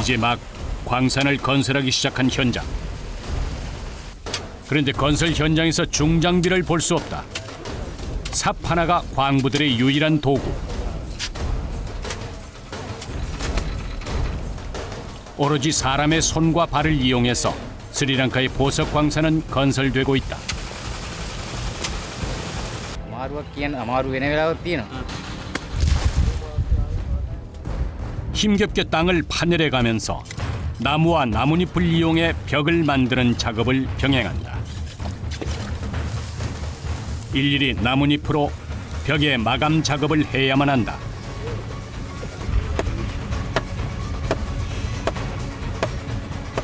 이제 막 광산을 건설하기 시작한 현장. 그런데 건설 현장에서 중장비를 볼 수 없다. 삽 하나가 광부들의 유일한 도구. 오로지 사람의 손과 발을 이용해서 스리랑카의 보석 광산은 건설되고 있다. 힘겹게 땅을 파내려 가면서 나무와 나뭇잎을 이용해 벽을 만드는 작업을 병행한다. 일일이 나뭇잎으로 벽의 마감 작업을 해야만 한다.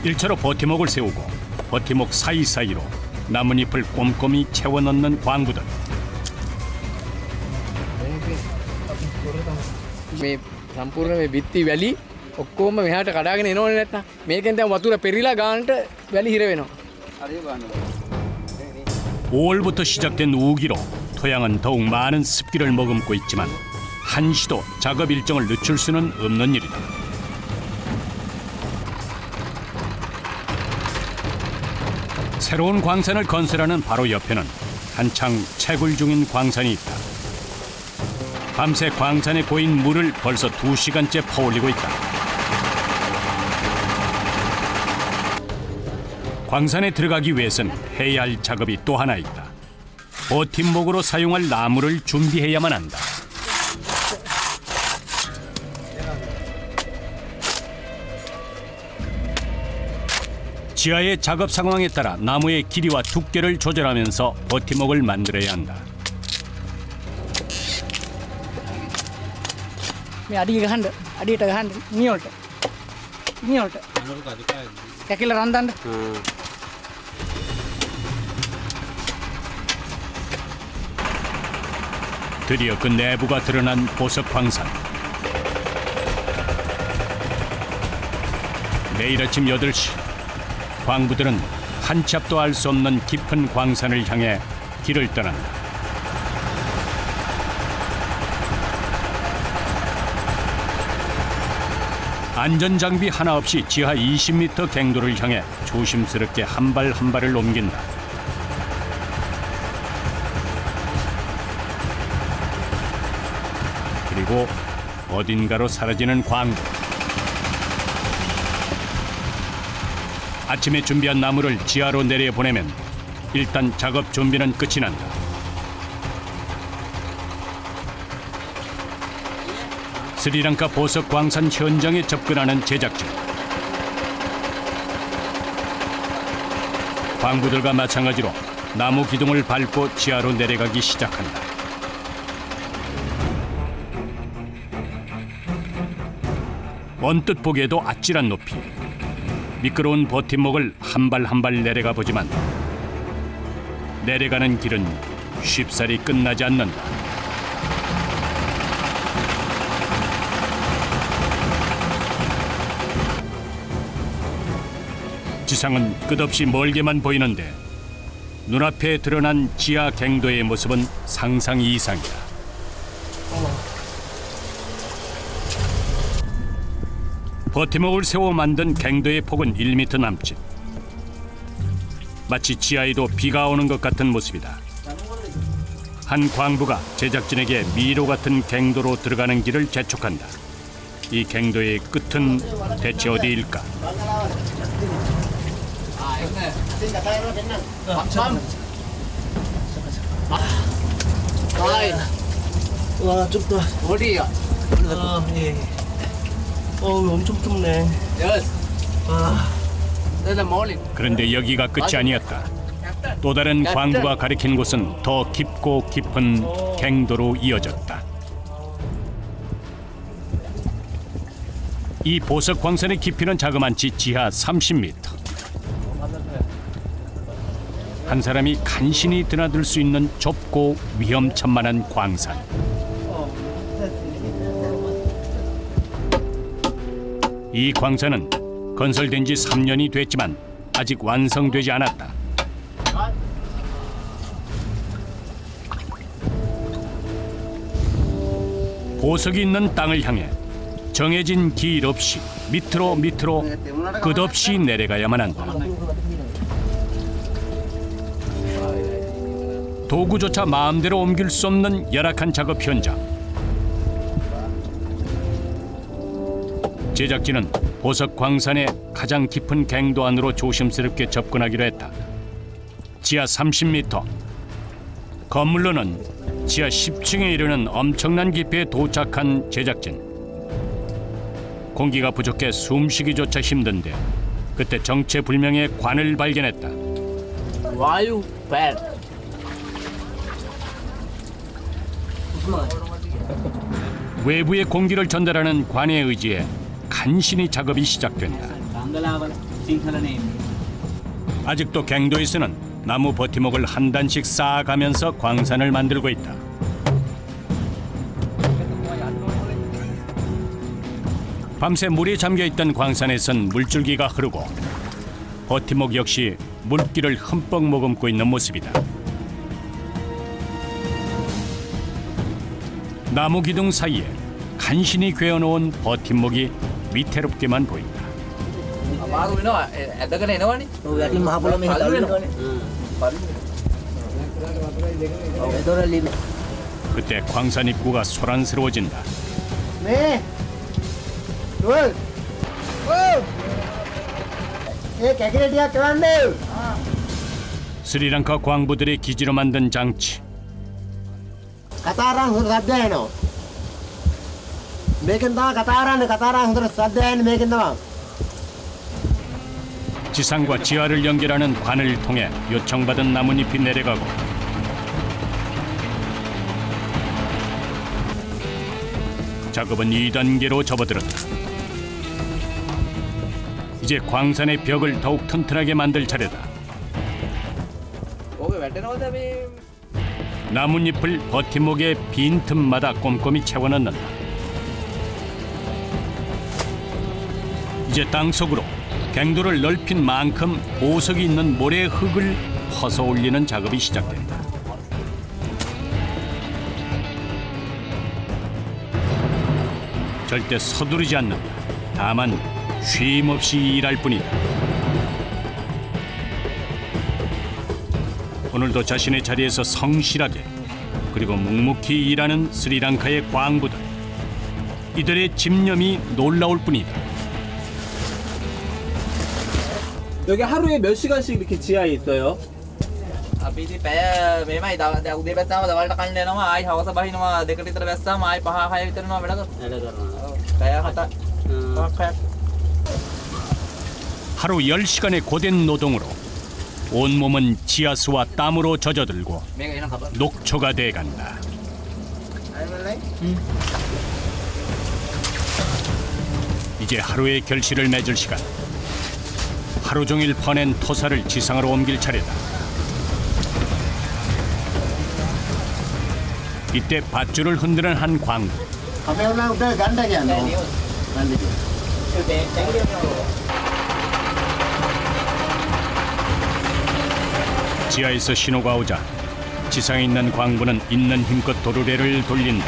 일차로 버팀목을 세우고 버팀목 사이사이로 나뭇잎을 꼼꼼히 채워 넣는 광부들. සම්පූර්ණ මේ බිත්ති වැලි ඔක්කොම මෙහාට කඩාගෙන එනවනේ නැත්තම් මේකෙන් දැන් වතුර පෙරිලා ගානට වැලි හිර වෙනවා. 5월부터 시작된 우기로 토양은 더욱 많은 습기를 머금고 있지만 한시도 작업 일정을 늦출 수는 없는 일이다. 새로운 광산을 건설하는 바로 옆에는 한창 채굴 중인 광산이 있다. 밤새 광산에 고인 물을 벌써 2시간째 퍼올리고 있다. 광산에 들어가기 위해선 해야 할 작업이 또 하나 있다. 버팀목으로 사용할 나무를 준비해야만 한다. 지하의 작업 상황에 따라 나무의 길이와 두께를 조절하면서 버팀목을 만들어야 한다. මේ අඩිය ගහන්න අඩියට ගහන්න නියොල්ට කැකිලා රන්දන්න. 드디어 그 내부가 드러난 보석 광산. 내일 아침 8시 광부들은 한 치 앞도 알 수 없는 깊은 광산을 향해 길을 떠난다. 안전장비 하나 없이 지하 20m 갱도를 향해 조심스럽게 한 발 한 발을 옮긴다. 그리고 어딘가로 사라지는 광부. 아침에 준비한 나무를 지하로 내려보내면 일단 작업 준비는 끝이 난다. 스리랑카 보석 광산 현장에 접근하는 제작진. 광부들과 마찬가지로 나무 기둥을 밟고 지하로 내려가기 시작한다. 언뜻 보기에도 아찔한 높이. 미끄러운 버팀목을 한 발 한 발 내려가 보지만 내려가는 길은 쉽사리 끝나지 않는다. 지상은 끝없이 멀게만 보이는데 눈앞에 드러난 지하 갱도의 모습은 상상 이상이다. 버팀목을 세워 만든 갱도의 폭은 1m 남짓. 마치 지하에도 비가 오는 것 같은 모습이다. 한 광부가 제작진에게 미로 같은 갱도로 들어가는 길을 재촉한다. 이 갱도의 끝은 대체 어디일까? 와, 좁다. 어디야? 예. 엄청 좁네. 그런데 여기가 끝이 아니었다. 또 다른 광부가 가리킨 곳은 더 깊고 깊은 갱도로 이어졌다. 이 보석 광산의 깊이는 자그만치 지하 30m. 한 사람이 간신히 드나들 수 있는 좁고 위험천만한 광산. 이 광산은 건설된 지 3년이 됐지만 아직 완성되지 않았다. 보석이 있는 땅을 향해 정해진 길 없이 밑으로 끝없이 내려가야만 한다. 도구조차 마음대로 옮길 수 없는 열악한 작업 현장. 제작진은 보석 광산의 가장 깊은 갱도 안으로 조심스럽게 접근하기로 했다. 지하 30m. 건물로는 지하 10층에 이르는 엄청난 깊이에 도착한 제작진. 공기가 부족해 숨쉬기조차 힘든데 그때 정체불명의 관을 발견했다. वायु पैर 외부의 공기를 전달하는 관에 의지해 간신히 작업이 시작된다. 아직도 갱도에서는 나무 버티목을 한 단씩 쌓아가면서 광산을 만들고 있다. 밤새 물에 잠겨있던 광산에선 물줄기가 흐르고 버티목 역시 물기를 흠뻑 머금고 있는 모습이다. 나무 기둥 사이에 간신히 괴어놓은 버팀목이 위태롭게만 보인다. අමාරු වෙනවා ඇදගෙන එනවනේ ඔව් යටින් මහ පොළොව මෙහෙ පළු තල්ලු වෙනවා 그때 광산 입구가 소란스러워진다. 네. 둘. 예, 개그레디야 들어왔네. 스리랑카 광부들의 기지로 만든 장치. කතාරන් හොඳ සද්ද ඇහෙනවා. මේකෙන් තමයි කතාරන් හොඳ සද්ද ඇහෙන්නේ මේකෙන් තමයි. 지상과 지하를 연결하는 관을 통해 요청받은 나뭇잎이 내려가고 작업은 2단계로 접어들었다. 이제 광산의 벽을 더욱 튼튼하게 만들 차례다. ඕක වැටෙනවද මේ 나뭇잎을 버팀목의 빈틈마다 꼼꼼히 채워 넣는다. 이제 땅속으로 갱도를 넓힌 만큼 보석이 있는 모래 흙을 퍼서 올리는 작업이 시작된다. 절대 서두르지 않는다. 다만 쉼 없이 일할 뿐이다. 오늘도 자신의 자리에서 성실하게 그리고 묵묵히 일하는 스리랑카의 광부들. 이들의 집념이 놀라울 뿐이다. 여기 하루에 몇 시간씩 이렇게 지하에 있어요? අපි ඉතින් පැය මෙහෙමයි දැන් උදේ බැස්සාම දවල්ට කන්න යනවා ආයි හවස බහිනවා දෙකට විතර බැස්සාම ආයි 5 6 විතර යනවා වැඩ කරනවා පැය 7 하루 10시간의 고된 노동으로 온몸은 지하수와 땀으로 젖어들고 මේක එන කප 녹초가 돼간다. 이제 하루의 결실을 맺을 시간. 하루 종일 퍼낸 토사를 지상으로 옮길 차례다. 이때 밧줄을 흔드는 한 광부. අපේ උනා උඩ ගන්න කියන්නේ. 지하에서 신호가 오자 지상에 있는 광부는 있는 힘껏 도르래를 돌린다.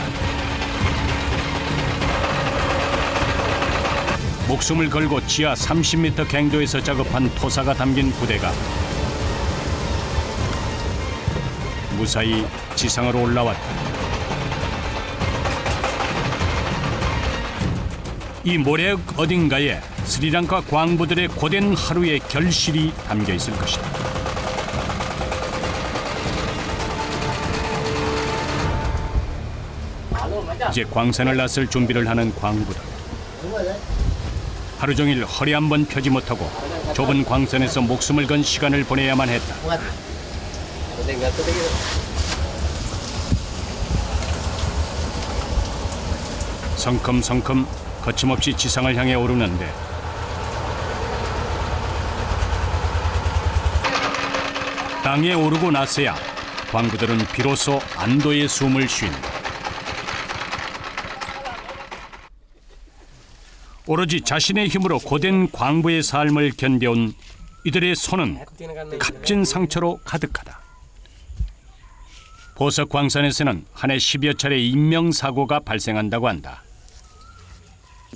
목숨을 걸고 지하 30m 갱도에서 작업한 토사가 담긴 부대가 무사히 지상으로 올라왔다. 이 모래흙 어딘가에 스리랑카 광부들의 고된 하루의 결실이 담겨 있을 것이다. 이제 광산을 나설 준비를 하는 광부들. 하루 종일 허리 한 번 펴지 못하고 좁은 광산에서 목숨을 건 시간을 보내야만 했다. 성큼성큼 거침없이 지상을 향해 오르는데 땅에 오르고 나서야 광부들은 비로소 안도의 숨을 쉰다. 오로지 자신의 힘으로 고된 광부의 삶을 견뎌온 이들의 손은 값진 상처로 가득하다. 보석 광산에서는 한 해 10여 차례 인명사고가 발생한다고 한다.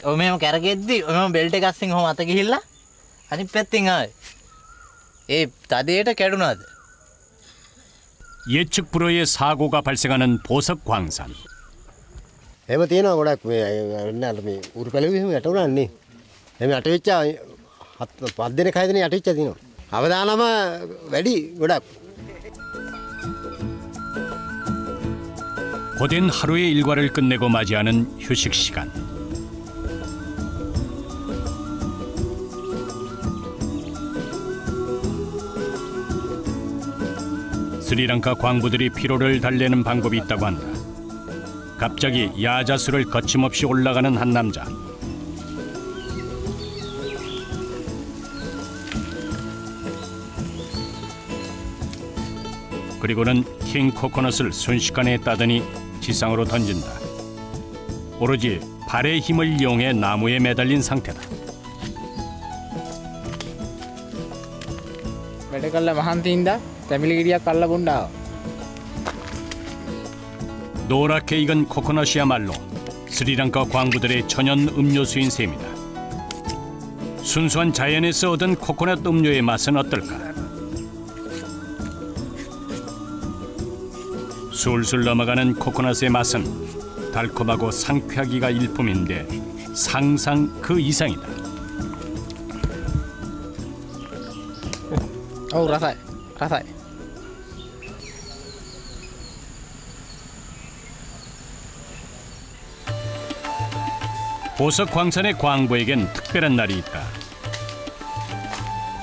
ඔය මෙහෙම කැරගෙද්දි ඔය බෙල්ට් එක අස්සෙන් ඔහම අත ගිහිල්ලා අනිත් පැත්තෙන් ආවේ. ඒ තදේට කැඩුනාද? 예측 불허의 사고가 발생하는 보석 광산. එහෙම තියෙනවා ගොඩක් මේ උරු පැලුවේ එහෙම යට උනන්නේ. එහෙම යට වෙච්ච පස් දෙනෙක් හය දෙනෙක් යට වෙච්ච තියෙනවා. අවදානම වැඩි ගොඩක්. 고된 하루의 일과를 끝내고 맞이하는 휴식 시간. 스리랑카 광부들이 피로를 달래는 방법이 있다고 한다. 갑자기 야자수를 거침없이 올라가는 한 남자. 그리고는 킹 코코넛을 순식간에 따더니 지상으로 던진다. 오로지 발의 힘을 이용해 나무에 매달린 상태다. වැඩ කළා මහන්ති인다 තැමිලි ගෙඩියක් අල්ල බොන්ඩා. 노랗게 익은 코코넛이야말로 스리랑카 광부들의 천연 음료수인 셈이다. 순수한 자연에서 얻은 코코넛 음료의 맛은 어떨까? 술술 넘어가는 코코넛의 맛은 달콤하고 상쾌하기가 일품인데 상상 그 이상이다. ඔව් රසයි. රසයි. 보석 광산의 광부에겐 특별한 날이 있다.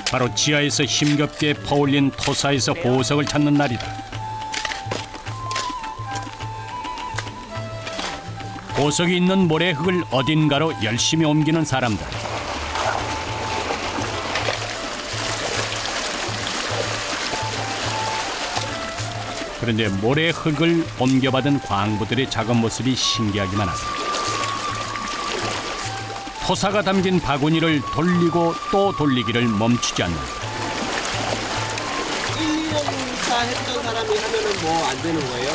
바로 지하에서 힘겹게 퍼올린 토사에서 보석을 찾는 날이다. 보석이 있는 모래 흙을 어딘가로 열심히 옮기는 사람들. 그런데 모래 흙을 옮겨받은 광부들의 작은 모습이 신기하기만 하다. 토사가 담긴 바구니를 돌리고 또 돌리기를 멈추지 않는다. 1, 2년 했던 사람이 하면은 뭐 안 되는 거예요?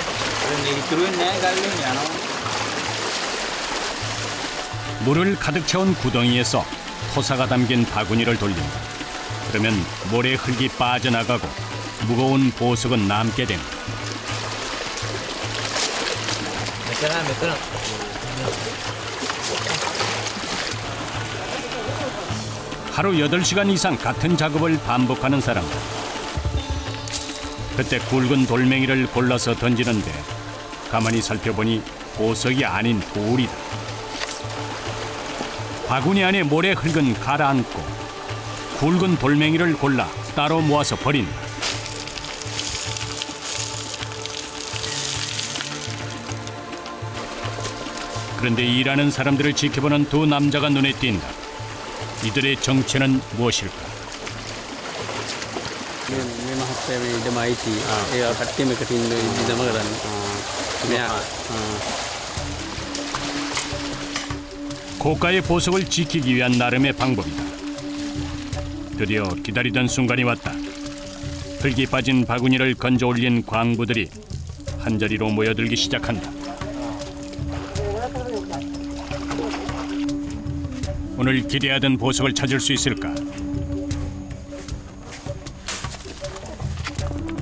물을 가득 채운 구덩이에서 토사가 담긴 바구니를 돌린다. 그러면 모래 흙이 빠져나가고 무거운 보석은 남게 된다. මෙතන 하루 8시간 이상 같은 작업을 반복하는 사람들. 그때 굵은 돌멩이를 골라서 던지는데 가만히 살펴보니 보석이 아닌 돌이다. 바구니 안에 모래 흙은 가라앉고 굵은 돌멩이를 골라 따로 모아서 버린다. 그런데 일하는 사람들을 지켜보는 두 남자가 눈에 띈다. 이들의 정체는 무엇일까? මේ මහත්තයා මේ ඉඩම අයිති. ඒ කට්ටියම එකට ඉන්න ඉඩම කරන්නේ. මෙයා 고가의 보석을 지키기 위한 나름의 방법이다. 드디어 기다리던 순간이 왔다. 흙이 빠진 바구니를 건져 올린 광부들이 한자리로 모여들기 시작한다. 오늘 기대하던 보석을 찾을 수 있을까?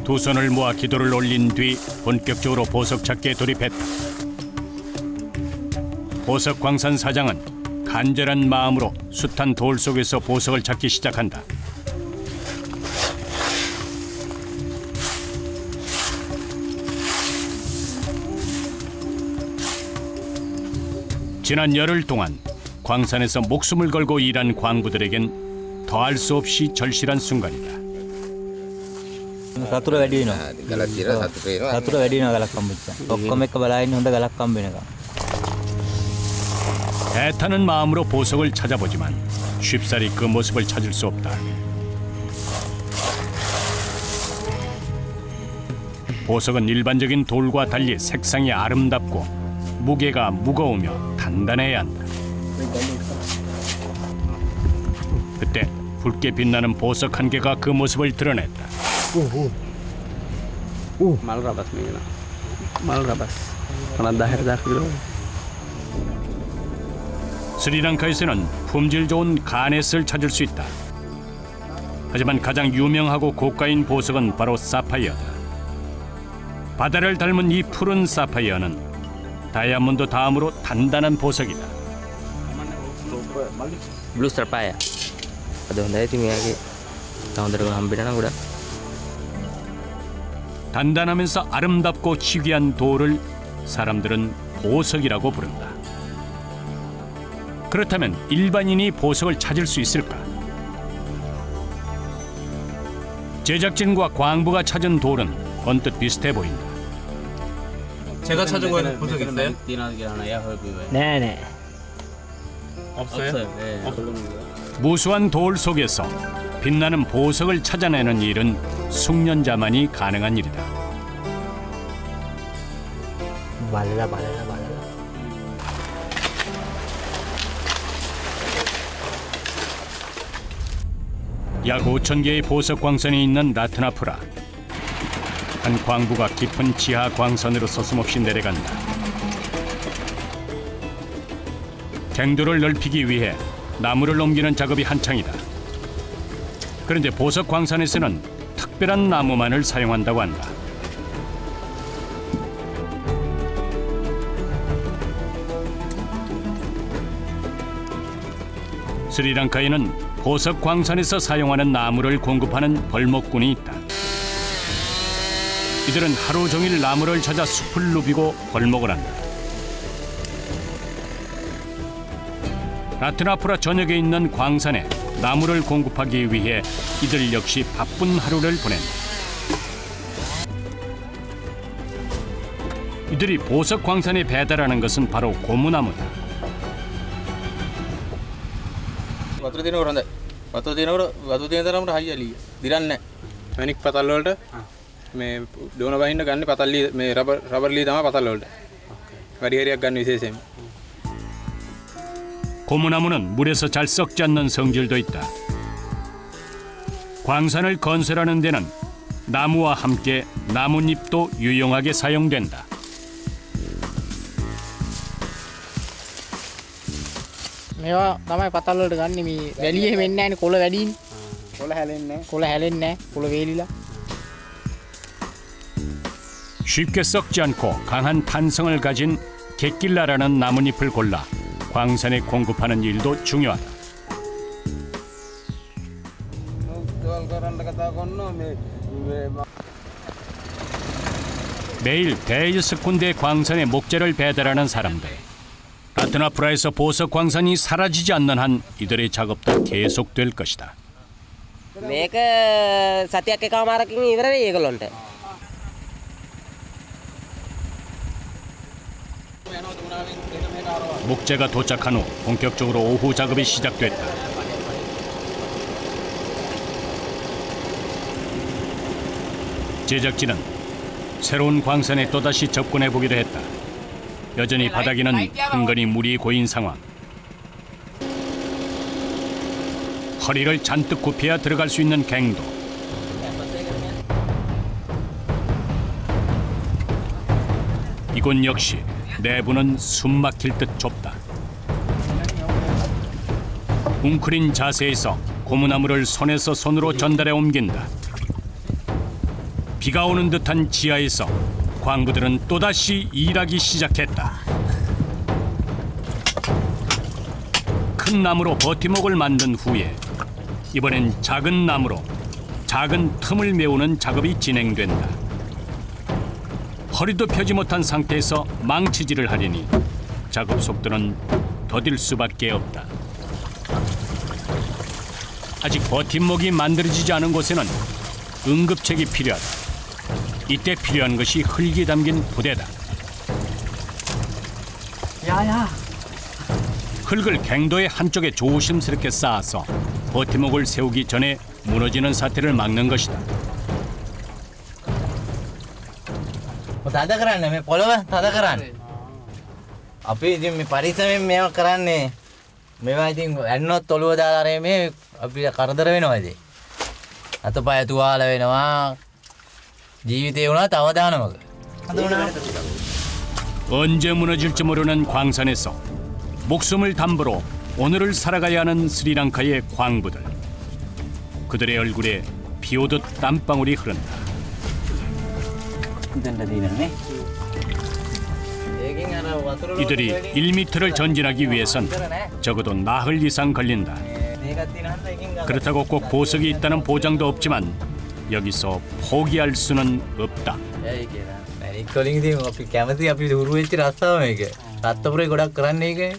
두 손을 모아 기도를 올린 뒤 본격적으로 보석 찾기에 돌입했다. 보석 광산 사장은 간절한 마음으로 숱한 돌 속에서 보석을 찾기 시작한다. 지난 열흘 동안 광산에서 목숨을 걸고 일한 광부들에겐 더할 수 없이 절실한 순간이다. සතුර වැඩි වෙනවා. ගලක් තියලා සතුට වෙනවා. සතුට වැඩි වෙනවා ගලක් හම්බෙච්චා. ඔක්කොම එක බලා ඉන්න හොඳ ගලක් හම්බ වෙනකම්. 애타는 마음으로 보석을 찾아보지만 쉽사리 그 모습을 찾을 수 없다. 보석은 일반적인 돌과 달리 색상이 아름답고 무게가 무거우며 단단해야 한다. 그때 붉게 빛나는 보석 한 개가 그 모습을 드러냈다. මල් රබස් මේක. මල් රබස්. 50000ක් විතර. 스리랑카에서는 품질 좋은 가넷을 찾을 수 있다. 하지만 가장 유명하고 고가인 보석은 바로 사파이어다. 바다를 닮은 이 푸른 사파이어는 다이아몬드 다음으로 단단한 보석이다. Blue sapphire. අද හොඳයි ඉතින් මෙයාගේ තවඳරක හම්බෙන්න නම් ගොඩක්. 단단하면서 아름답고 희귀한 돌을 사람들은 보석이라고 부른다. 그렇다면 일반인이 보석을 찾을 수 있을까? 제작진과 광부가 찾은 돌은 언뜻 비슷해 보인다. 제가 찾은 거에는 보석 있어요? 네네. 없어요? 무수한 돌 속에서 빛나는 보석을 찾아내는 일은 숙련자만이 가능한 일이다. බලලා 약 5천 개의 보석 광선이 있는 라트나프라. 한 광부가 깊은 지하 광선으로 서슴없이 내려간다. 갱도를 넓히기 위해 나무를 옮기는 작업이 한창이다. 그런데 보석 광산에서는 특별한 나무만을 사용한다고 한다. 스리랑카에는 보석 광산에서 사용하는 나무를 공급하는 벌목꾼이 있다. 이들은 하루 종일 나무를 찾아 숲을 누비고 벌목을 한다. 라트나프라 전역에 있는 광산에 나무를 공급하기 위해 이들 역시 바쁜 하루를 보낸다. 이들이 보석 광산에 배달하는 것은 바로 고무나무다. වතුර දිනකොට හොඳයි. වතුර දිනකොට වතුර දින තරමට හයි ඇලිය. දිරන්නේ නැහැ. මැනික් පතල් වලට මේ ඩෝන බහින්න ගන්න පතල් මේ රබර් ලී තමයි පතල් වලට. වැඩි හරියක් ගන්න විශේෂයෙන්. 고무나무는 물에서 잘 썩지 않는 성질도 있다. 광산을 건설하는 데는 나무와 함께 나뭇잎도 유용하게 사용된다. මේවා තමයි පතල් වලට ගන්න මේ වැලියෙ වෙන්නේ නැහැනේ කොළ වැඩිනේ. කොළ හැලෙන්නේ කොළ හැලෙන්නේ නැහැ. කොළ වේලිලා. 쉽게 썩지 않고 강한 탄성을 가진 객길라라는 나뭇잎을 골라 광산에 공급하는 일도 중요하다. 매일 대여섯 군데 광산에 목재를 배달하는 사람들. 라트나프라에서 보석 광산이 사라지지 않는 한 이들의 작업도 계속될 것이다. මේක සතියක් එකමාරකින් ඉවරයි ඒගොල්ලන්ට. 목재가 도착한 후 본격적으로 오후 작업이 시작됐다. 제작진은 새로운 광산에 또다시 접근해 보기로 했다. 여전히 바닥에는 흥건히 물이 고인 상황. 허리를 잔뜩 굽혀야 들어갈 수 있는 갱도. 이곳 역시 내부는 숨막힐 듯 좁다. 웅크린 자세에서 고무나무를 손에서 손으로 전달해 옮긴다. 비가 오는 듯한 지하에서 광부들은 또다시 일하기 시작했다. 큰 나무로 버팀목을 만든 후에 이번엔 작은 나무로 작은 틈을 메우는 작업이 진행된다. 허리도 펴지 못한 상태에서 망치질을 하려니 작업 속도는 더딜 수밖에 없다. 아직 버팀목이 만들어지지 않은 곳에는 응급책이 필요하다. 이때 필요한 것이 흙이 담긴 부대다. 흙을 갱도의 한쪽에 조심스럽게 쌓아서 버팀목을 세우기 전에 무너지는 사태를 막는 것이다. තද කරන්න මේ පොළව තද කරන්න. අපි ඉතින් මේ පරිස්සමෙන් මේවා කරන්නේ. මේවා ඉතින් ඇන්නොත් ඔළුව දාලා මේ අපිට කරදර වෙනවා ඉතින්. අතපය තුවාල වෙනවා. ජීවිතේ වුණා අවදානමක. 언제 무너질지 모르는 광산에서 목숨을 담보로 오늘을 살아가야 하는 스리랑카의 광부들. 그들의 얼굴에 비오듯 땀방울이 흐른다. 이들이 1m를 전진하기 위해선 적어도 나흘 이상 걸린다. 그렇다고 꼭 보석이 있다는 보장도 없지만 여기서 포기할 수는 없다. කොලින් ඉතින් අපි කැමති අපි උරු වෙච්ච රස්සාව මේක. රත්තරපුරේ ගොඩක් කරන්නේ ඒකනේ.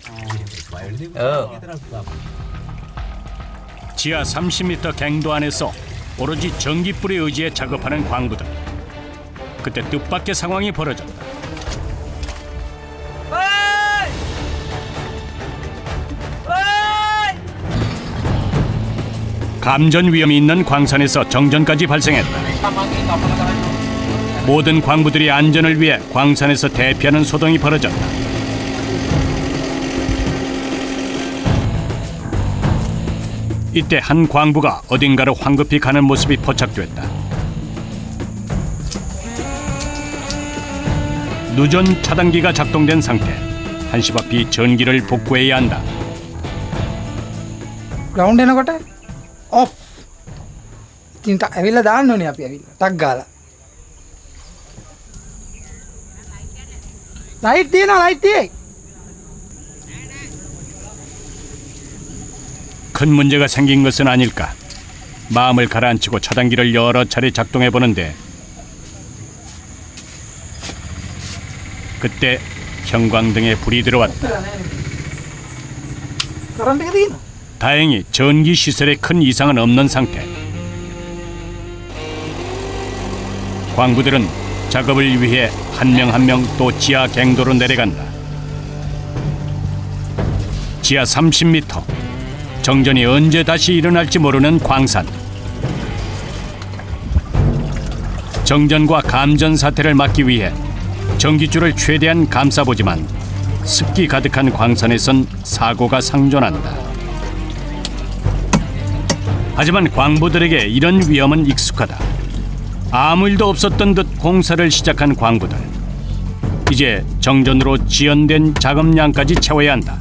지하 30m 갱도 안에서 오로지 전기불에 의지해 작업하는 광부들. 그때 뜻밖의 상황이 벌어졌다. 감전 위험이 있는 광산에서 정전까지 발생했다. 모든 광부들의 안전을 위해 광산에서 대피하는 소동이 벌어졌다. 이때 한 광부가 어딘가로 황급히 가는 모습이 포착됐다. 누전 차단기가 작동된 상태. 한시바피 전기를 복구해야 한다. ග්‍රවුන්ඩ් එනකොට ඔෆ්. ඉතින් ඇවිල්ලා දාන්න ඕනේ අපි ඇවිල්ලා. ටක් ගාලා. 라이트 තියෙනවා 라이트 තියෙයි. 큰 문제가 생긴 것은 아닐까. 마음을 가라앉히고 차단기를 여러 차례 작동해 보는데 그때 형광등에 불이 들어왔다. කරන්ට් එක තියෙනවා. 다행히 전기 시설에 큰 이상은 없는 상태. 광부들은 작업을 위해 한 명 한 명 또 지하 갱도로 내려간다. 지하 30m. 정전이 언제 다시 일어날지 모르는 광산. 정전과 감전 사태를 막기 위해 전기줄을 최대한 감싸보지만 습기 가득한 광산에선 사고가 상존한다. 하지만 광부들에게 이런 위험은 익숙하다. 아무 일도 없었던 듯 공사를 시작한 광부들. 이제 정전으로 지연된 작업량까지 채워야 한다.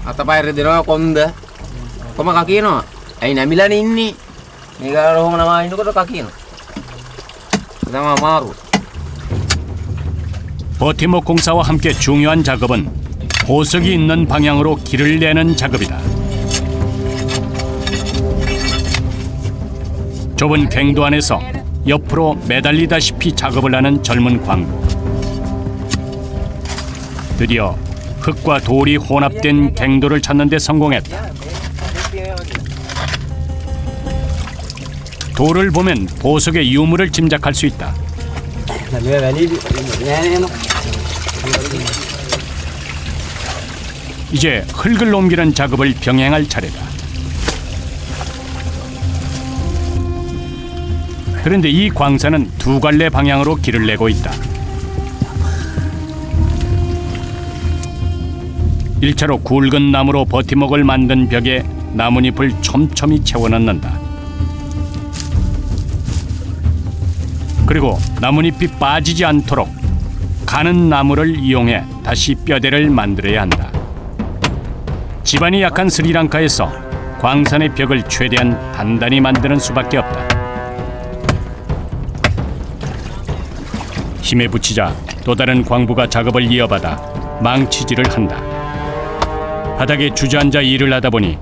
අතපය දෙනවා කොන්ද කොම කකියනවා ඇයි නැමිලානේ ඉන්නේ මේක රෝම නමා ඉන්නකොට කකියනවා තමයි අමාරු. 버팀목 공사와 함께 중요한 작업은 보석이 있는 방향으로 길을 내는 작업이다. 좁은 갱도 안에서 옆으로 매달리다시피 작업을 하는 젊은 광부. 드디어 흙과 돌이 혼합된 갱도를 찾는 데 성공했다. 돌을 보면 보석의 유물을 짐작할 수 있다. 이제 흙을 옮기는 작업을 병행할 차례다. 그런데 이 광산은 두 갈래 방향으로 길을 내고 있다. 1차로 굵은 나무로 버팀목을 만든 벽에 나뭇잎을 촘촘히 채워넣는다. 그리고 나뭇잎이 빠지지 않도록 가는 나무를 이용해 다시 뼈대를 만들어야 한다. 지반이 약한 스리랑카에서 광산의 벽을 최대한 단단히 만드는 수밖에 없다. 힘에 부치자 또 다른 광부가 작업을 이어받아 망치질을 한다. 바닥에 주저앉아 일을 하다 보니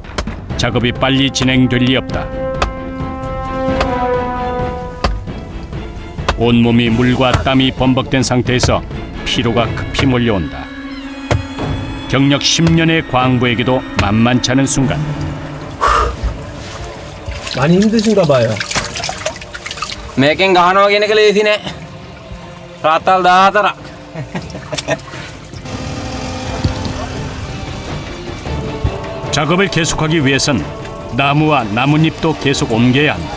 작업이 빨리 진행될 리 없다. 온몸이 물과 땀이 범벅된 상태에서 피로가 급히 몰려온다. 경력 10년의 광부에게도 만만치 않은 순간. 많이 힘드신가 봐요. මේකෙන් ගහනවා කියන එක ලේසි නෑ. රාත්තල් 14ක්. 작업을 계속하기 위해선 나무와 나뭇잎도 계속 옮겨야 한다.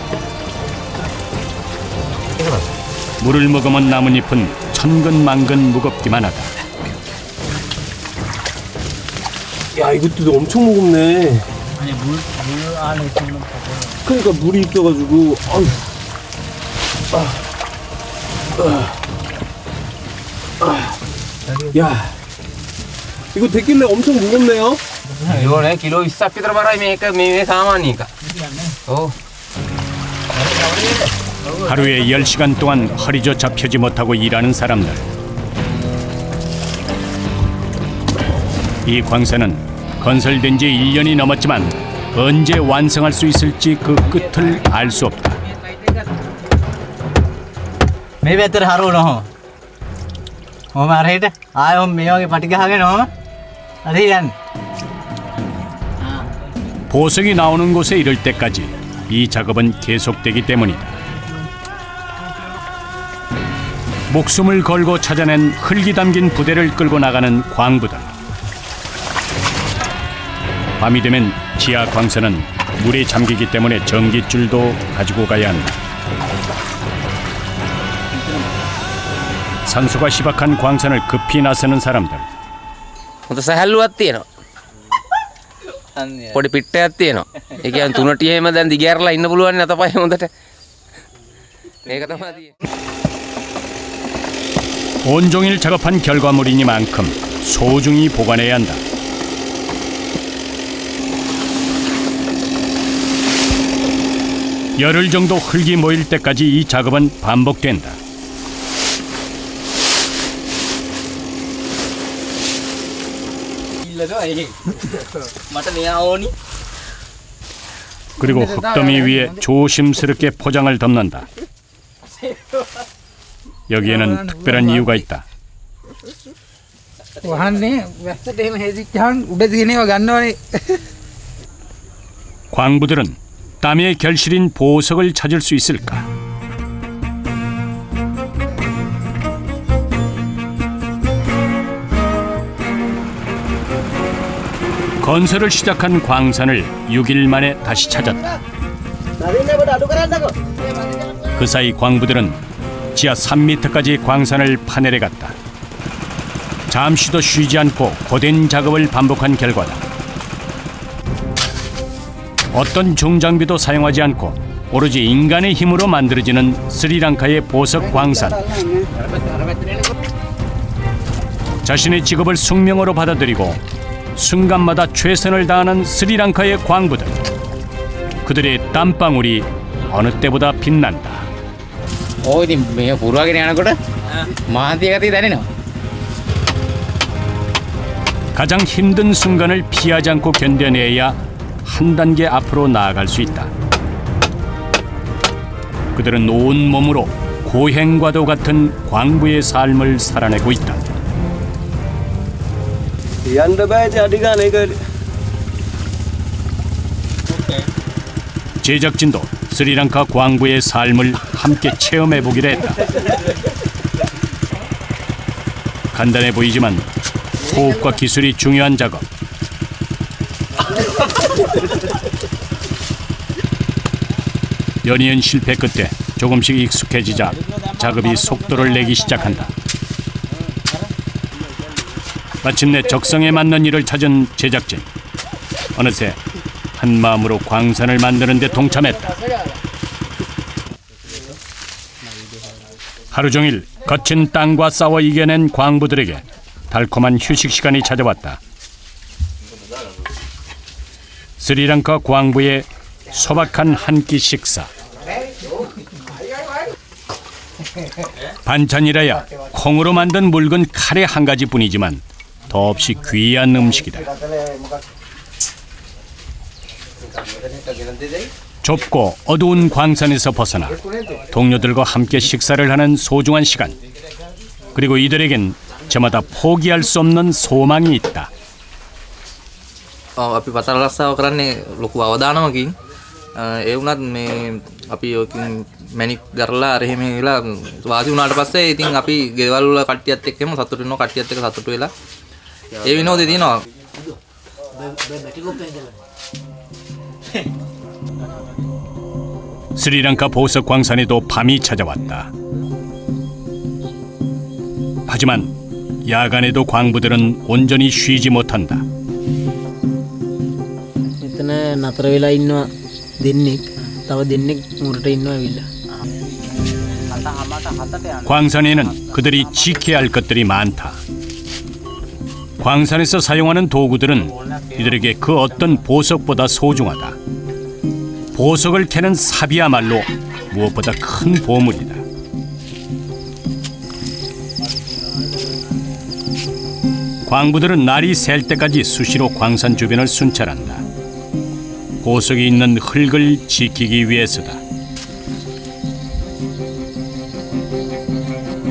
물을 머금은 나뭇잎은 천근만근 무겁기만 하다. 야, 이것도 엄청 무겁네. 아니 물 안에 있는 거. 그러니까 물이 있어가지고. 아유. 야. 이거 데킬레 엄청 무겁네요. 이거네 킬로 20ක් විතර බරයි මේක මේ සාමාන්‍ය එක. ඔව්. 하루에 10시간 동안 허리조차 펴지 못하고 일하는 사람들. 이 광산은 건설된 지 1년이 넘었지만 언제 완성할 수 있을지 그 끝을 알 수 없다. මේ පැත්තට හරවන ඔහොම. ඔහොම අරහෙට ආයෙ ඔහොම මේ වගේ පටි ගහගෙන ඔහොම අර යන්න. 보석이 나오는 곳에 이를 때까지 이 작업은 계속되기 때문이다. 목숨을 걸고 찾아낸 흙이 담긴 부대를 끌고 나가는 광부들. 밤이 되면 지하 광선은 물에 잠기기 때문에 전깃줄도 가지고 가야 한다. 산소가 희박한 광선을 급히 나서는 사람들. හොඳ සහැල්ලුවක් තියෙනවා. පොඩි පිට්ටයක් තියෙනවා. ඒ කියන්නේ තුනටියෙම දැන් දිගෑරලා ඉන්න පුළුවන් නේ අතපය හොඳට. මේක තමයි තියෙන්නේ. 온종일 작업한 결과물이니만큼 소중히 보관해야 한다. 열흘 정도 흙이 모일 때까지 이 작업은 반복된다. 그리고 흙더미 위에 조심스럽게 포장을 덮는다. 여기에는 특별한 이유가 있다. වහන්නේ වැස්සට එහෙම හේදිච්චාන් උඩ තියෙනව ගන්නවනේ. 광부들은 땀의 결실인 보석을 찾을 수 있을까? 건설을 시작한 광산을 6일 만에 다시 찾았다. 그 사이 광부들은 지하 3m까지 광산을 파내려 갔다. 잠시도 쉬지 않고 고된 작업을 반복한 결과다. 어떤 중장비도 사용하지 않고 오로지 인간의 힘으로 만들어지는 스리랑카의 보석 광산. 자신의 직업을 숙명으로 받아들이고 순간마다 최선을 다하는 스리랑카의 광부들. 그들의 땀방울이 어느 때보다 빛난다. ඉතින් මේ පුරවගෙන යනකොට මාන්තිය ගතිය දැනෙනවා. 가장 힘든 순간을 피하지 않고 견뎌내야 한 단계 앞으로 나아갈 수 있다. 그들은 온 몸으로 고행과도 같은 광부의 삶을 살아내고 있다. යන්න බෑද අඩි ගන්න ඒක. 제작진도 스리랑카 광부의 삶을 함께 체험해보기로 했다. 간단해 보이지만 호흡과 기술이 중요한 작업. 연이은 실패 끝에 조금씩 익숙해지자 작업이 속도를 내기 시작한다. 마침내 적성에 맞는 일을 찾은 제작진. 어느새 한 마음으로 광산을 만드는 데 동참했다. 하루 종일 거친 땅과 싸워 이겨낸 광부들에게 달콤한 휴식 시간이 찾아왔다. 스리랑카 광부의 소박한 한 끼 식사. 반찬이라야 콩으로 만든 묽은 카레 한 가지뿐이지만 더없이 귀한 음식이다. 좁고 어두운 광산에서 벗어나 동료들과 함께 식사를 하는 소중한 시간. 그리고 이들에겐 저마다 포기할 수 없는 소망이 있다. අපි පතර රස්සාව කරන්නේ ලොකු අවදානමකින් ඒ වුණත් මේ අපි ඔකින් මැනික් ගරලා අර එහෙම වෙලා වාසි වුණාට පස්සේ ඉතින් අපි ගෙවල් වල කට්ටියත් එක්කම සතුටු වෙනවා කට්ටියත් එක්ක සතුටු වෙලා ඒ විනෝදේ තියෙනවා. 스리랑카 보석 광산에도 밤이 찾아왔다. 하지만 야간에도 광부들은 온전히 쉬지 못한다. මෙතන නතර වෙලා ඉන්නවා දෙන්නෙක්. තව දෙන්නෙක් මුරට ඉන්නවා ඇවිල්ලා. 광산에는 그들이 지켜야 할 것들이 많다. 광산에서 사용하는 도구들은 이들에게 그 어떤 보석보다 소중하다. 보석을 캐는 삽이야말로 무엇보다 큰 보물이다. 광부들은 날이 셀 때까지 수시로 광산 주변을 순찰한다. 보석이 있는 흙을 지키기 위해서다.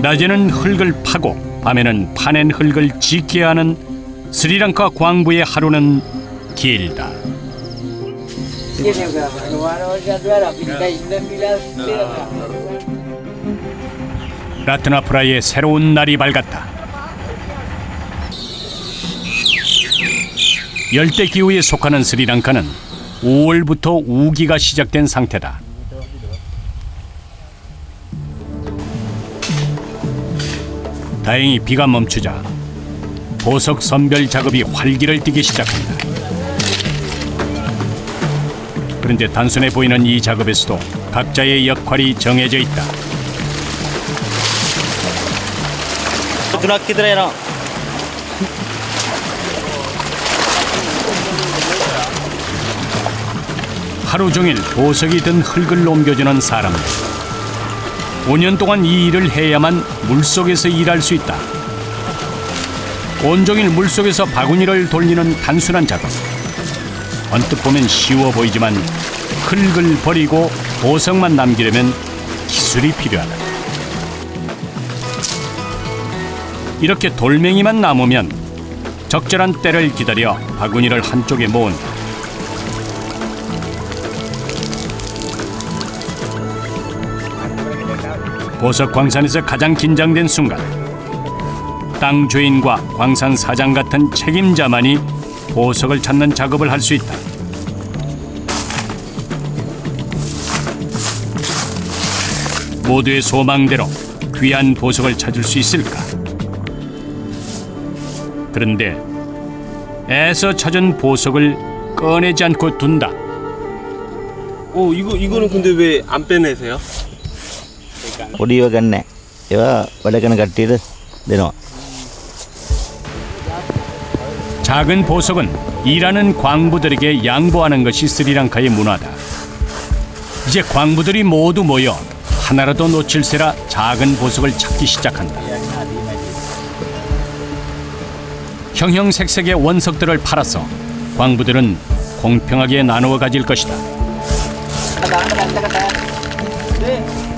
낮에는 흙을 파고 밤에는 파낸 흙을 지켜야 하는 스리랑카 광부의 하루는 길다. 라트나프라의 새로운 날이 밝았다. 열대 기후에 속하는 스리랑카는 5월부터 우기가 시작된 상태다. 다행히 비가 멈추자 보석 선별 작업이 활기를 띠기 시작한다. 그런데 단순해 보이는 이 작업에서도 각자의 역할이 정해져 있다. 하루 종일 보석이 든 흙을 옮겨주는 사람들. 5년 동안 이 일을 해야만 물속에서 일할 수 있다. 온종일 물속에서 바구니를 돌리는 단순한 작업. 언뜻 보면 쉬워 보이지만 흙을 버리고 보석만 남기려면 기술이 필요하다. 이렇게 돌멩이만 남으면 적절한 때를 기다려 바구니를 한쪽에 모은다. 보석 광산에서 가장 긴장된 순간, 땅 주인과 광산 사장 같은 책임자만이 보석을 찾는 작업을 할 수 있다. 모두의 소망대로 귀한 보석을 찾을 수 있을까? 그런데 애써 찾은 보석을 꺼내지 않고 둔다. 이거는 근데 왜 안 빼내세요? පොඩිව ගන්න. ඒවා වැඩ කරන කට්ටියට දෙනවා. 작은 보석은 일하는 광부들에게 양보하는 것이 스리랑카의 문화다. 이제 광부들이 모두 모여 하나라도 놓칠세라 작은 보석을 찾기 시작한다. 형형색색의 원석들을 팔아서 광부들은 공평하게 나누어 가질 것이다.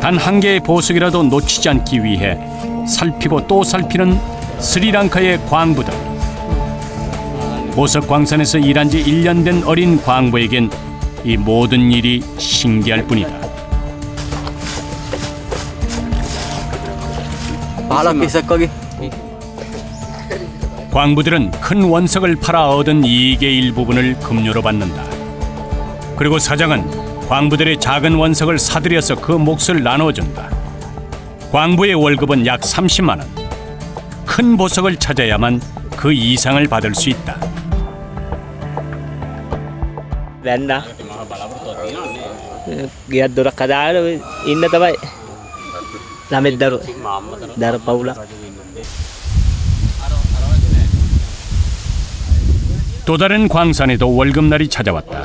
단 한 개의 보석이라도 놓치지 않기 위해 살피고 또 살피는 스리랑카의 광부들. 보석 광산에서 일한 지 1년 된 어린 광부에겐 이 모든 일이 신기할 뿐이다. 광부들은 큰 원석을 팔아 얻은 이익의 일부분을 급료로 받는다. 그리고 사장은 광부들의 작은 원석을 사들여서 그 몫을 나눠준다. 광부의 월급은 약 30만 원. 큰 보석을 찾아야만 그 이상을 받을 수 있다. වැන්නා ගෙයක් දොරක් හදාගෙන ඉන්න තමයි ළමෙක් දර පවුලක්. 또 다른 광산에도 월급날이 찾아왔다.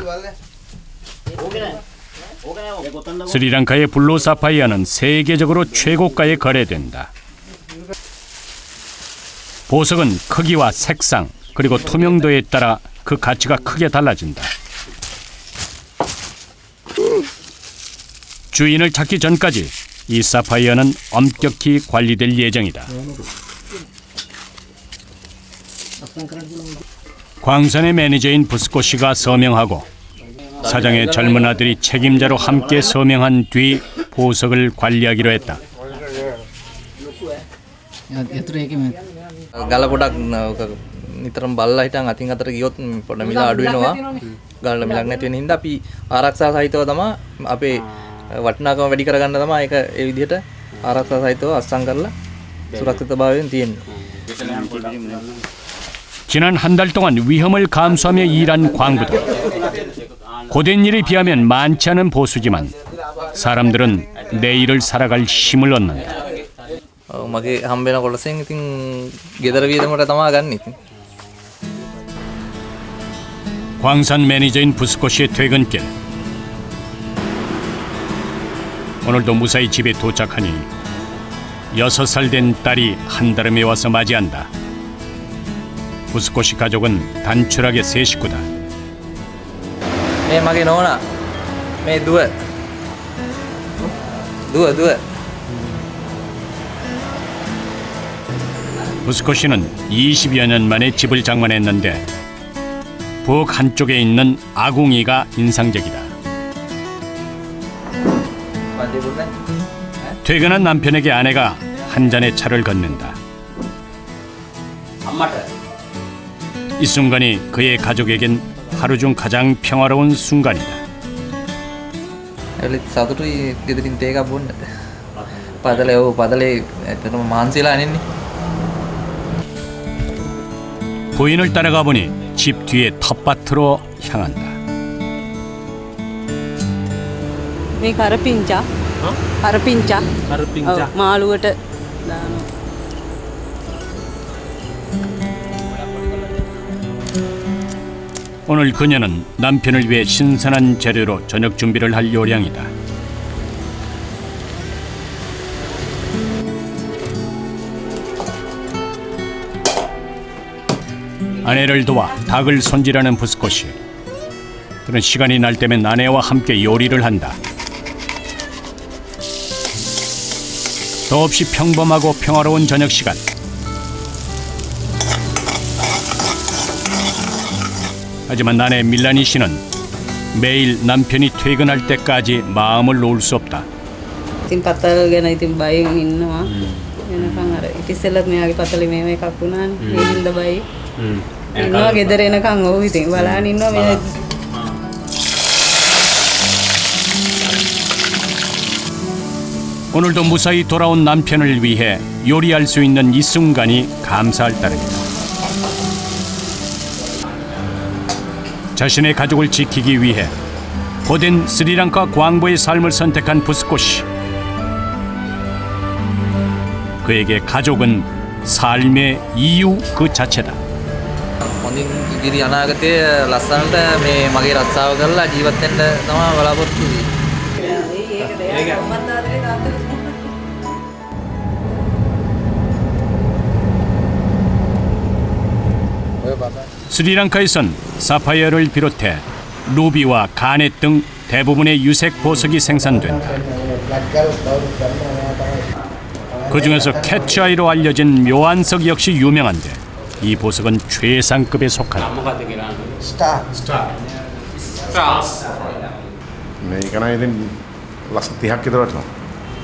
스리랑카의 블루 사파이어는 세계적으로 최고가에 거래된다. 보석은 크기와 색상 그리고 투명도에 따라 그 가치가 크게 달라진다. 주인을 찾기 전까지 이 사파이어는 엄격히 관리될 예정이다. 광산의 매니저인 부스코 씨가 서명하고 사장의 젊은 아들이 책임자로 함께 서명한 뒤 보석을 관리하기로 했다. ගල පොඩක් නිතරම බල්ලා හිටන් අතින් අතට ගියොත් පොඩ මිල අඩු වෙනවා. ගල මිලක් නැති වෙන හින්දා අපි ආරක්ෂා සහිතව තමයි අපේ වටිනාකම වැඩි කරගන්න තමයි ඒක ඒ විදිහට ආරක්ෂා සහිතව අස්සම් කරලා සුරක්ෂිතභාවයෙන් තියෙන්නේ. 지난 한 달 동안 위험을 감수하며 일한 광부들. 고된 일에 비하면 많지 않은 보수지만 사람들은 내일을 살아갈 힘을 얻는다. මගේ හම්බෙන කොටසෙන් ඉතින් ගෙදර වියදමට තමයි ගන්න ඉතින්. 광산 매니저인 부스코 씨의 퇴근길. 오늘도 무사히 집에 도착하니 6살 된 딸이 한달음에 와서 맞이한다. 부스코 씨 가족은 단출하게 세 식구다. මේ මගේ නෝනා මේ දුව 부스코 씨는 20여 년 만에 집을 장만했는데 부엌 한쪽에 있는 아궁이가 인상적이다. 퇴근한 남편에게 아내가 한 잔의 차를 건넨다. 이 순간이 그의 가족에겐 하루 중 가장 평화로운 순간이다. ඇවිත් සතුටුයි ගෙදරින් තේ එකක් බොන්න. පදලේ ඇත්තටම මහන්සිලා නෙන්නේ. 부인을 따라가 보니 집 뒤에 텃밭으로 향한다. මේ කරපිංචා මාළුවට දානවා. 오늘 그녀는 남편을 위해 신선한 재료로 저녁 준비를 할 요량이다. 아내를 도와 닭을 손질하는 부스코 씨. 그런 시간이 날 때면 아내와 함께 요리를 한다. 더없이 평범하고 평화로운 저녁 시간. 하지만 아내 밀라니 씨는 매일 남편이 퇴근할 때까지 마음을 놓을 수 없다. ඉතින් පතල් ගැන ඉතින් බයෙන් ඉන්නවා. එනකන් අර ඉතිසෙල්ලත් මෙයාගේ පතලේ මේව එකක් වුණානේ. ඒ හින්දා බයි. ඉන්නවා ගෙදර එනකන් ඔව් ඉතින් බලන්න ඉන්නවා මේ. 오늘도 무사히 돌아온 남편을 위해 요리할 수 있는 이 순간이 감사할 따름이다. 자신의 가족을 지키기 위해 고된 스리랑카 광부의 삶을 선택한 부스코 씨. 그에게 가족은 삶의 이유 그 자체다. හොඳින් ඉදිරි අනාගතයේ ලස්සනට මේ මගේ රස්සාව කරලා ජීවත් වෙන්න තමයි බලාපොරොත්තු 스리랑카에선 사파이어를 비롯해 루비와 가넷 등 대부분의 유색 보석이 생산된다. 그 중에서 캐치아이로 알려진 묘안석 역시 유명한데 이 보석은 최상급에 속한다.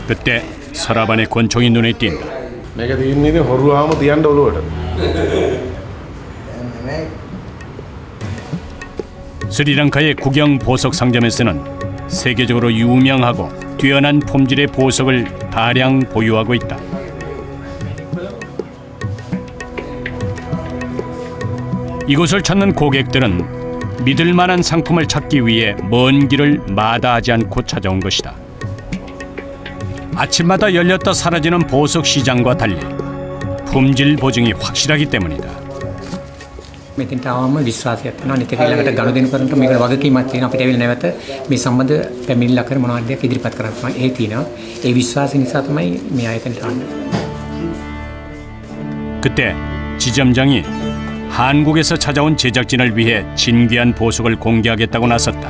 그때 서랍 안의 권총이 눈에 띈다. 스리랑카의 국영 보석 상점에서는 세계적으로 유명하고 뛰어난 품질의 보석을 다량 보유하고 있다. 이곳을 찾는 고객들은 믿을 만한 상품을 찾기 위해 먼 길을 마다하지 않고 찾아온 것이다. 아침마다 열렸다 사라지는 보석 시장과 달리 품질 보증이 확실하기 때문이다. මෙතෙන්ට ආවම විශ්වාසයක් වෙනවා නිතර ඊළඟට ගනුදෙනු කරනකොට මේකට වගකීමක් තියෙනවා අපිට ඇවිල්ලා නැවත මේ සම්බන්ධ පැමිණිල්ල කර මොනවද දෙයක් ඉදිරිපත් කරන්න තමයි ඒ තියෙනවා ඒ විශ්වාසය නිසා තමයි මේ ආයතනට ආන්නේ. 그때 지점장이 한국에서 찾아온 제작진을 위해 진귀한 보석을 공개하겠다고 나섰다.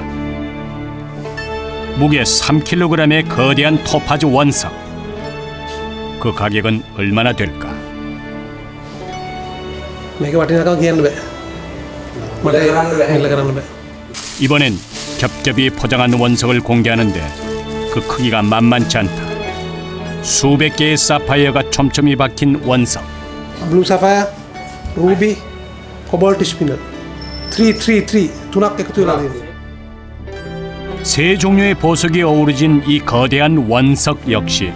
무게 3kg의 거대한 토파즈 원석. 그 가격은 얼마나 될까? මේක වටිනාකම කියන්න බෑ. මට මෙල්ල කරන්න බෑ. 이번엔 겹겹이 포장한 원석을 공개하는데 그 크기가 만만치 않다. 수백 개의 사파이어가 촘촘히 박힌 원석. 블루 사파이어, 루비, 코발트 스피너. 333 තුනක් එකතු වෙලා තියෙනවා. 세 종류의 보석이 어우러진 이 거대한 원석 역시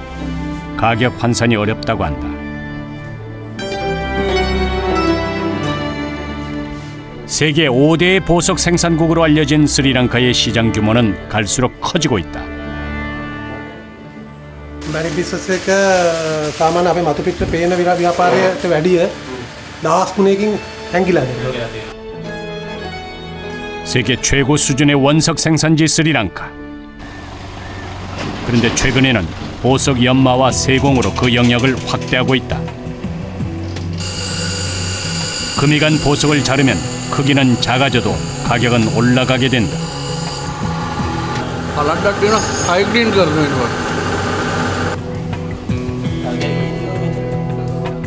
가격 환산이 어렵다고 한다. 세계 5대 보석 생산국으로 알려진 스리랑카의 시장 규모는 갈수록 커지고 있다. මැරි බිස්නස් එක සාමාන්‍ය අපේ මතු පිට පේන ව්‍යාපාරයට වැඩිය දහස් ගුණයකින් හැංගිලා තියෙනවා. 세계 최고 수준의 원석 생산지 스리랑카. 그런데 최근에는 보석 연마와 세공으로 그 영역을 확대하고 있다. 금이 간 보석을 자르면 크기는 작아져도 가격은 올라가게 된다.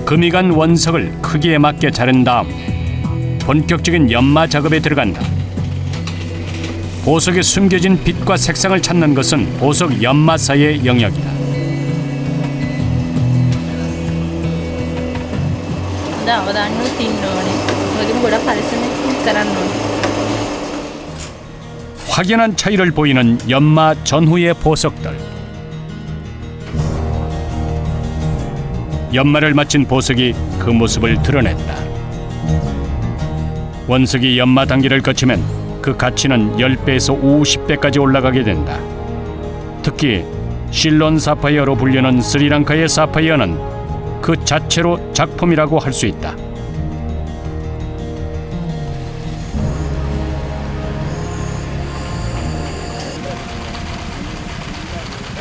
금이 간 원석을 크기에 맞게 자른 다음 본격적인 연마 작업에 들어간다. 보석에 숨겨진 빛과 색상을 찾는 것은 보석 연마사의 영역이다. 확연한 차이를 보이는 연마 전후의 보석들. 연마를 마친 보석이 그 모습을 드러냈다. 원석이 연마 단계를 거치면 그 가치는 10배에서 50배까지 올라가게 된다. 특히 실론 사파이어로 불리는 스리랑카의 사파이어는 그 자체로 작품이라고 할 수 있다.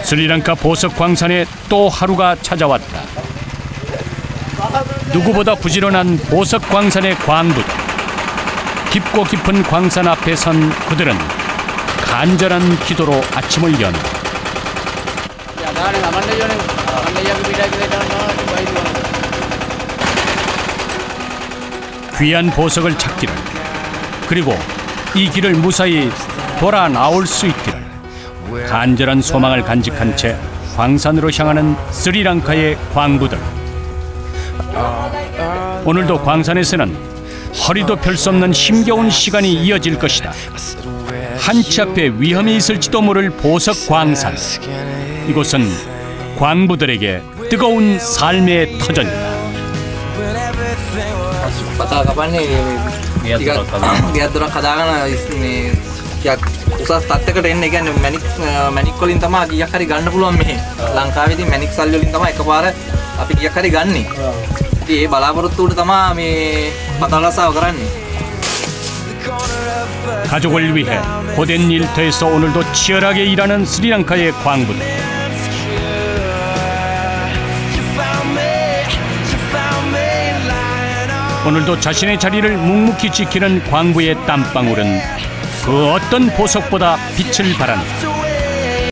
스리랑카 보석 광산에 또 하루가 찾아왔다. 누구보다 부지런한 보석 광산의 광부들. 깊고 깊은 광산 앞에 선 그들은 간절한 기도로 아침을 연다. 귀한 보석을 찾기를, 그리고 이 길을 무사히 돌아 나올 수 있기를 간절한 소망을 간직한 채 광산으로 향하는 스리랑카의 광부들. 오늘도 광산에서는 허리도 펼 수 없는 힘겨운 시간이 이어질 것이다. 한치 앞에 위험이 있을지도 모를 보석 광산. 이곳은 광부들에게 뜨거운 삶의 터전이다. ගෙදර කදාගෙන මේ උසස් තත්ත්වයකට එන්න. ඒ කියන්නේ මැනික් වලින් තමයි ගියක් හරි ගන්න පුළුවන් මෙහෙ. ලංකාවේදී මැනික් සල්ලි වලින් තමයි එකපාර අපි ගියක් හරි ගන්නෙ. ඉතින් ඒ බලාපොරොත්තුවට තමයි මේ පතලසාව කරන්නේ. 가족을 위해 고된 일터에서 오늘도 치열하게 일하는 스리랑카의 광부들. 오늘도 자신의 자리를 묵묵히 지키는 광부의 땀방울은 그 어떤 보석보다 빛을 발한다.